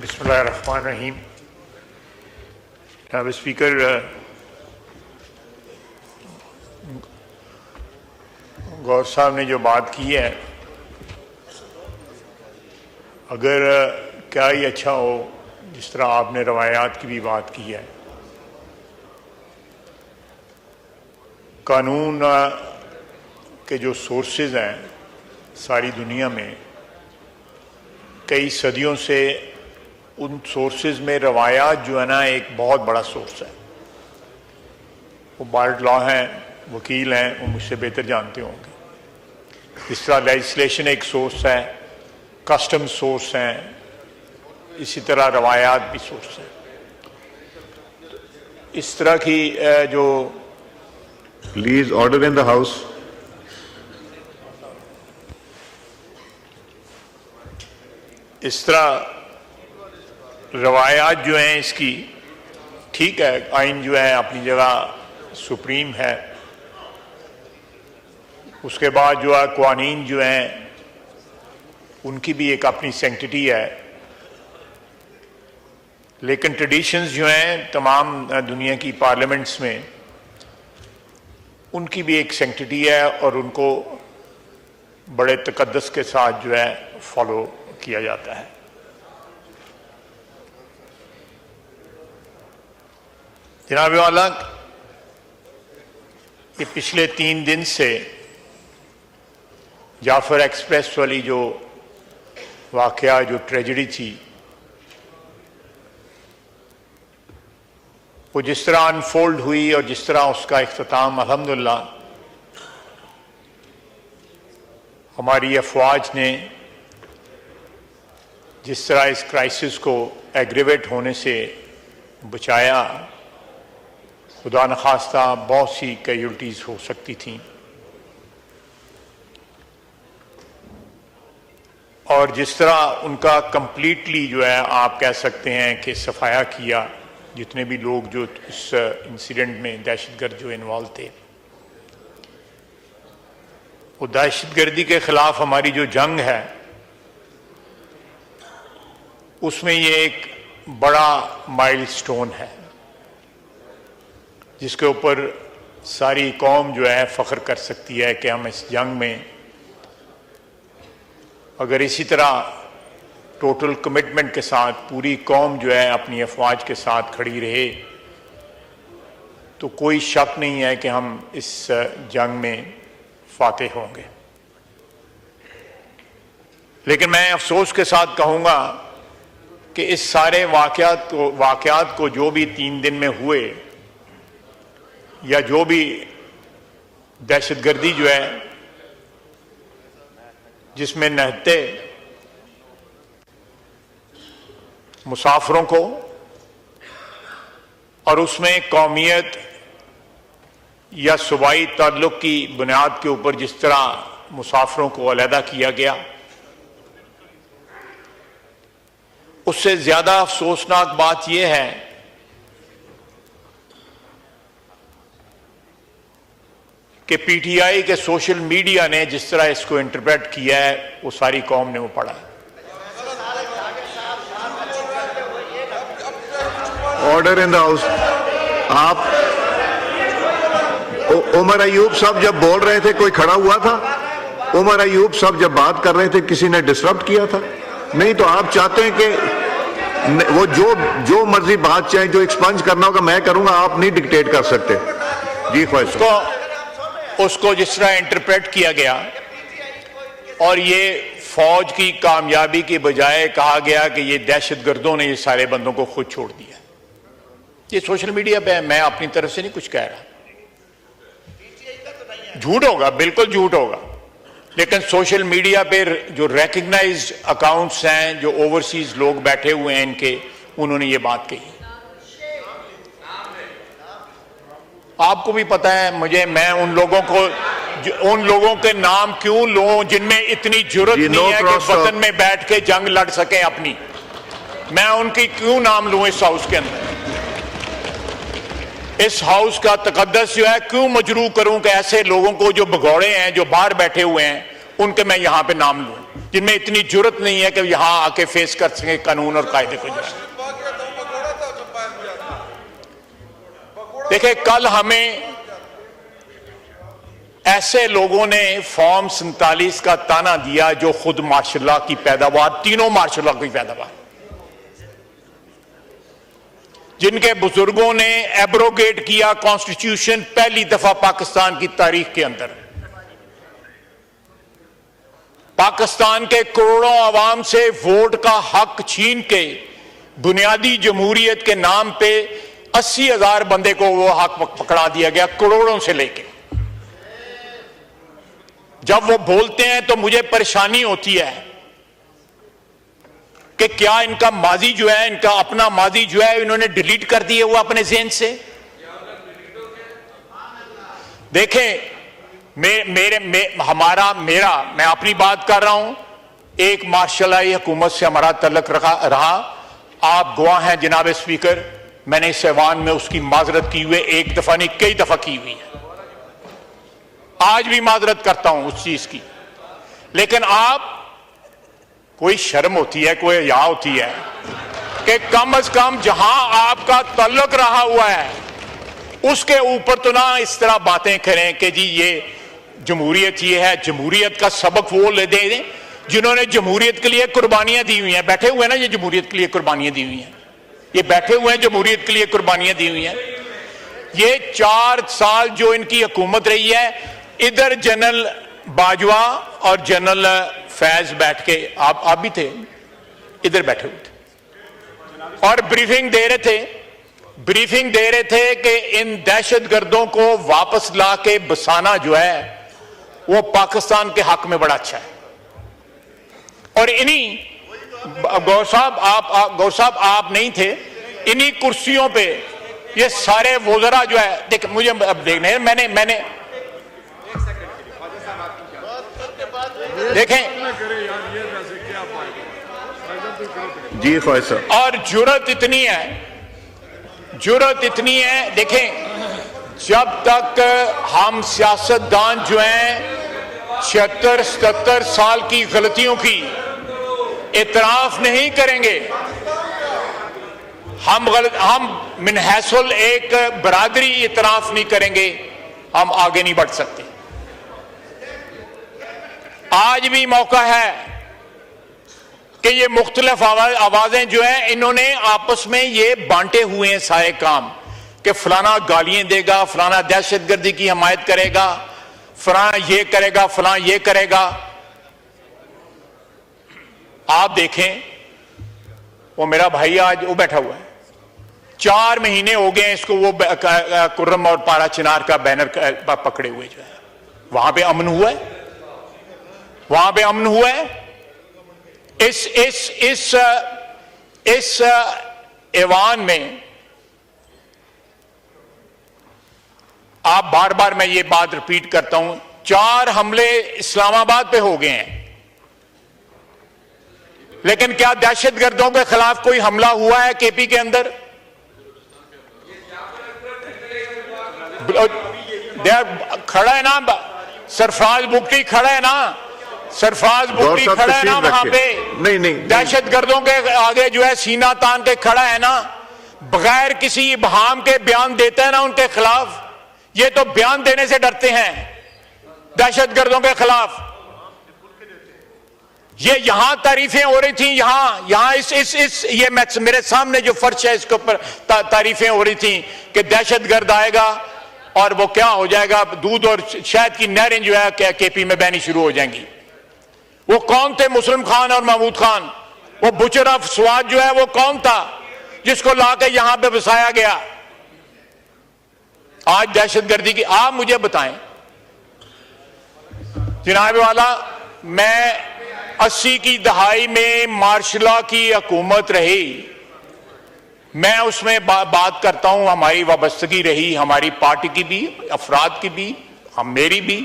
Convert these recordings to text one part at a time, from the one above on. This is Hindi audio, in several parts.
बिस्मिल्लाहिर्रहमानिर्रहीम। जनाब स्पीकर, गौर साहब ने जो बात की है, अगर क्या ही अच्छा हो जिस तरह आपने रवायात की भी बात की है। कानून के जो सोर्सेज हैं सारी दुनिया में, कई सदियों से उन सोर्सेज में रवायात जो है ना एक बहुत बड़ा सोर्स है। वो बार्ड लॉ हैं, वकील हैं, वो मुझसे बेहतर जानते होंगे। इस तरह लेजिस्लेशन एक सोर्स है, कस्टम सोर्स हैं, इसी तरह रवायात भी सोर्स हैं। इस तरह की जो please order in the house. इस तरह रवायात जो हैं इसकी, ठीक है, आइन जो है अपनी जगह सुप्रीम है, उसके बाद जो है क़वानीन जो हैं उनकी भी एक अपनी सेंटिटी है, लेकिन ट्रेडिशंस जो हैं तमाम दुनिया की पार्लियामेंट्स में उनकी भी एक सेंटिटी है और उनको बड़े तकद्दस के साथ जो है फॉलो किया जाता है। जनाब वाला, ये पिछले 3 दिन से जाफर एक्सप्रेस वाली जो वाकया, जो ट्रेजेडी थी, वो जिस तरह अनफोल्ड हुई और जिस तरह उसका इख्तिताम अल्हम्दुलिल्लाह हमारी अफवाज ने जिस तरह इस क्राइसिस को एग्रीवेट होने से बचाया, खुदा न खास्ता बहुत सी कैजुअल्टीज हो सकती थी, और जिस तरह उनका कंप्लीटली जो है आप कह सकते हैं कि सफाया किया, जितने भी लोग जो इस इंसिडेंट में दहशतगर्द जो इन्वॉल्व थे। वो दहशतगर्दी के खिलाफ हमारी जो जंग है उसमें ये एक बड़ा माइलस्टोन है जिसके ऊपर सारी कौम जो है फख्र कर सकती है कि हम इस जंग में अगर इसी तरह टोटल कमिटमेंट के साथ पूरी कौम जो है अपनी अफवाज के साथ खड़ी रहे तो कोई शक नहीं है कि हम इस जंग में फातेह होंगे। लेकिन मैं अफसोस के साथ कहूँगा कि इस सारे वाक़यात को जो भी 3 दिन में हुए या जो भी दहशतगर्दी जो है जिसमें नहते मुसाफिरों को और उसमें कौमियत या सूबाई ताल्लुक की बुनियाद के ऊपर जिस तरह मुसाफिरों को अलहदा किया गया, उससे ज्यादा अफसोसनाक बात यह है कि पीटीआई के सोशल मीडिया ने जिस तरह इसको इंटरप्रेट किया है वो सारी कौम ने वो पढ़ा है। Order in the house. आप उमर अयूब साहब जब बोल रहे थे कोई खड़ा हुआ था? उमर अयूब साहब जब बात कर रहे थे किसी ने डिस्टर्ब किया था? नहीं तो आप चाहते हैं कि वो जो मर्जी बात चाहे, जो एक्सपंज करना होगा मैं करूंगा, आप नहीं डिक्टेट कर सकते। जी ख्वाहिश। उसको जिस तरह इंटरप्रेट किया गया और ये फौज की कामयाबी के बजाय कहा गया कि ये दहशतगर्दों ने ये सारे बंदों को खुद छोड़ दिया। ये सोशल मीडिया पे, मैं अपनी तरफ से नहीं कुछ कह रहा, झूठ होगा, बिल्कुल झूठ होगा, लेकिन सोशल मीडिया पे जो रिकग्नाइज्ड अकाउंट्स हैं, जो ओवरसीज लोग बैठे हुए हैं इनके, उन्होंने ये बात कही। आपको भी पता है, मैं उन लोगों के नाम क्यों लूं जिनमें इतनी जुर्रत नहीं है कि वतन में बैठ के जंग लड़ सके अपनी। मैं उनकी क्यों नाम लूं इस हाउस के अंदर? इस हाउस का तकद्दस जो है क्यों मजरूह करूं कि ऐसे लोगों को जो भगौड़े हैं, जो बाहर बैठे हुए हैं, उनके मैं यहां पे नाम लूं? जिनमें इतनी जुर्रत नहीं है कि यहां आके फेस कर सके कानून और कायदे को। जैसे देखिए, कल हमें ऐसे लोगों ने फॉर्म 47 का ताना दिया जो खुद मार्शल की पैदावार, तीनों मार्शल की पैदावार, जिनके बुजुर्गों ने एब्रोगेट किया कॉन्स्टिट्यूशन पहली दफा पाकिस्तान की तारीख के अंदर। पाकिस्तान के करोड़ों आवाम से वोट का हक छीन के बुनियादी जमहूरियत के नाम पे 80,000 बंदे को वो हक पकड़ा दिया गया, करोड़ों से लेके। जब वो बोलते हैं तो मुझे परेशानी होती है कि क्या इनका माजी जो है, इनका अपना माजी जो है, इन्होंने डिलीट कर दिए हुआ अपने ज़हन से। देखें, मैं अपनी बात कर रहा हूं। एक मार्शलाई हुकूमत से हमारा तल्लुक रहा। आप गवाह हैं जनाब स्पीकर, मैंने इस ऐवान में उसकी माजरत की हुई, एक दफा नहीं कई दफा की हुई है। आज भी माजरत करता हूं उस चीज की। लेकिन आप, कोई शर्म होती है, कोई हया होती है कि कम से कम जहां आपका तल्लुक रहा हुआ है उसके ऊपर तो ना इस तरह बातें करें कि जी ये जमहूरियत ये है। जमहूरियत का सबक वो ले दें जिन्होंने जमहूरियत के लिए कुर्बानियां दी हुई हैं। बैठे हुए हैं ना, ये जमहूरियत के लिए कुर्बानियां दी हुई हैं, ये बैठे हुए हैं जमहूरियत के लिए कुर्बानियां दी हुई हैं। ये 4 साल जो इनकी हुकूमत रही है, इधर जनरल बाजवा और जनरल फैज बैठ के, आप भी थे, इधर बैठे हुए थे और ब्रीफिंग दे रहे थे कि इन दहशतगर्दों को वापस ला के बसाना जो है वो पाकिस्तान के हक में बड़ा अच्छा है। और इन्हीं गौर साहब आप नहीं थे, इन्हीं कुर्सियों पे ये सारे वज़रा जो है, देख मुझे अब देखने, मैंने देखें जी फैसल, और जुर्रत इतनी है। देखें, जब तक हम सियासतदान जो हैं 76-77 साल की गलतियों की इतराफ नहीं करेंगे, हम मिनहसुल एक बरादरी इतराफ नहीं करेंगे, हम आगे नहीं बढ़ सकते। आज भी मौका है कि ये मुख्तलिफ आवाजें जो हैं, इन्होंने आपस में ये बांटे हुए हैं सारे काम कि फलाना गालियां देगा, फलाना दहशतगर्दी की हमायत करेगा, फलाना ये करेगा, फलाना ये करेगा। आप देखें, वो मेरा भाई आज वो बैठा हुआ है, 4 महीने हो गए इसको वो कुर्रम और पारा चिनार का बैनर पकड़े हुए जो है। वहां पे अमन हुआ है, वहां पे अमन हुआ है। इस ऐवान में आप बार बार, मैं ये बात रिपीट करता हूं, 4 हमले इस्लामाबाद पे हो गए हैं, लेकिन क्या दहशतगर्दों के खिलाफ कोई हमला हुआ है केपी के अंदर? खड़ा है ना सरफराज बुगटी, खड़ा है ना सरफराज बुगटी, खड़ा है ना वहां पे। नहीं, दहशतगर्दों के आगे जो है सीना तान के खड़ा है ना, बगैर किसी इबहाम के बयान देता है ना उनके खिलाफ। ये तो बयान देने से डरते हैं दहशतगर्दों के खिलाफ। ये यहां तारीफें हो रही थी, यहां ये मेरे सामने जो फर्श है इसके ऊपर तारीफें हो रही थी कि दहशतगर्द आएगा और वो क्या हो जाएगा, दूध और शहद की नहरें जो है केपी में बहनी शुरू हो जाएंगी। वो कौन थे मुस्लिम खान और महमूद खान? वो बुचर ऑफ स्वाद जो है वो कौन था जिसको लाके यहां पे बसाया गया? आज दहशतगर्दी की आप मुझे बताएं जनाब वाला, मैं 80 की दहाई में मार्शल की हुकूमत रही, मैं उसमें बात करता हूं, हमारी वाबस्तगी रही, हमारी पार्टी की भी, अफराद की भी, मेरी भी।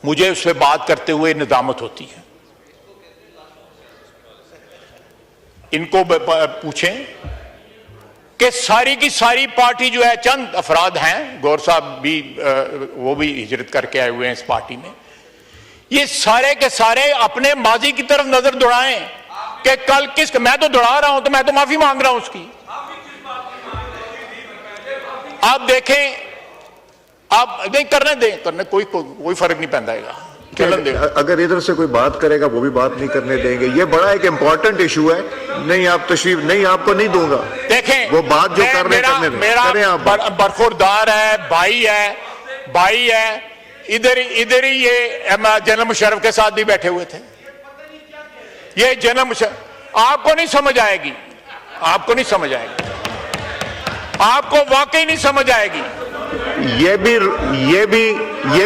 मुझे उससे बात करते हुए निदामत होती है। इनको पूछें कि सारी की सारी पार्टी जो है, चंद अफराद हैं, गौर साहब भी वो भी हिजरत करके आए हुए हैं इस पार्टी में, ये सारे के सारे अपने माजी की तरफ नजर दौड़ाएं कि कल किस, मैं तो दौड़ा रहा हूं तो मैं तो माफी मांग रहा हूं उसकी। आप देखें, आप नहीं करने दें, करने कोई फर्क नहीं पैदा है, चलन दें। अगर इधर से कोई बात करेगा वो भी बात नहीं करने देंगे। ये बड़ा एक इंपॉर्टेंट इशू है। नहीं आप तशरीफ नहीं, आपको नहीं दूंगा। देखें वो बात जो कर रहे हैं मेरा बरखुरदार है, भाई है। इधर ही ये जनरल मुशर्रफ के साथ भी बैठे हुए थे। ये जनरल मुशर्रफ, आपको नहीं समझ आएगी, आपको नहीं समझ आएगी, आपको वाकई नहीं समझ आएगी। ये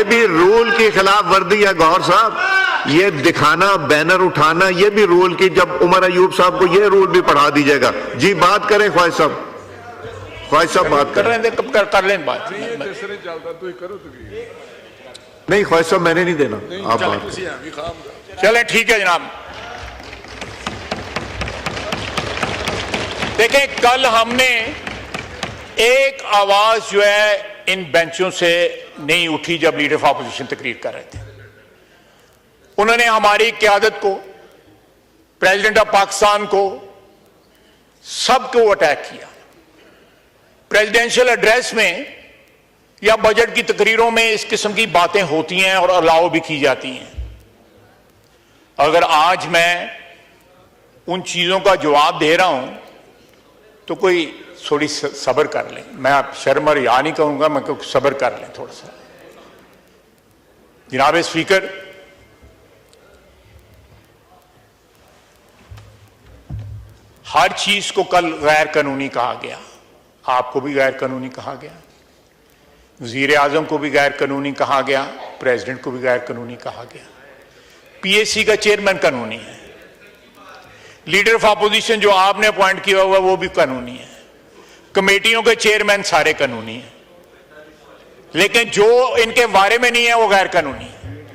भी रूल की खिलाफ वर्दी है गौहर साहब। ये दिखाना, बैनर उठाना, ये भी रूल की, जब उमर अयूब साहब को ये रूल भी पढ़ा दीजिएगा। जी बात करें ख्वाहिश साहब बात करें। कर लें बात। नहीं ख्वाहिश साहब मैंने नहीं देना, आप बात। चलें ठीक है जनाब। देखें कल हमने एक आवाज जो है इन बेंचों से नहीं उठी जब लीडर ऑफ ऑपोजिशन तकरीर कर रहे थे। उन्होंने हमारी क़यादत को, प्रेसिडेंट ऑफ पाकिस्तान को, सबको अटैक किया। प्रेसिडेंशियल एड्रेस में या बजट की तकरीरों में इस किस्म की बातें होती हैं और अलाउ भी की जाती हैं। अगर आज मैं उन चीजों का जवाब दे रहा हूं तो कोई थोड़ी सब्र कर लें। मैं आप शर्म और या नहीं कहूंगा, मैं कहूँ सब्र कर लें थोड़ा सा। जनाब स्पीकर, हर चीज को कल गैर कानूनी कहा गया। आपको भी गैर कानूनी कहा गया, वजीर आजम को भी गैर कानूनी कहा गया, प्रेसिडेंट को भी गैर कानूनी कहा गया। पीएसी का चेयरमैन कानूनी है, लीडर ऑफ अपोजिशन जो आपने अपॉइंट किया हुआ वो भी कानूनी है, कमेटियों के चेयरमैन सारे कानूनी हैं, लेकिन जो इनके बारे में नहीं है वो गैर कानूनी है।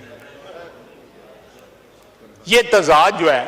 ये तजाद जो है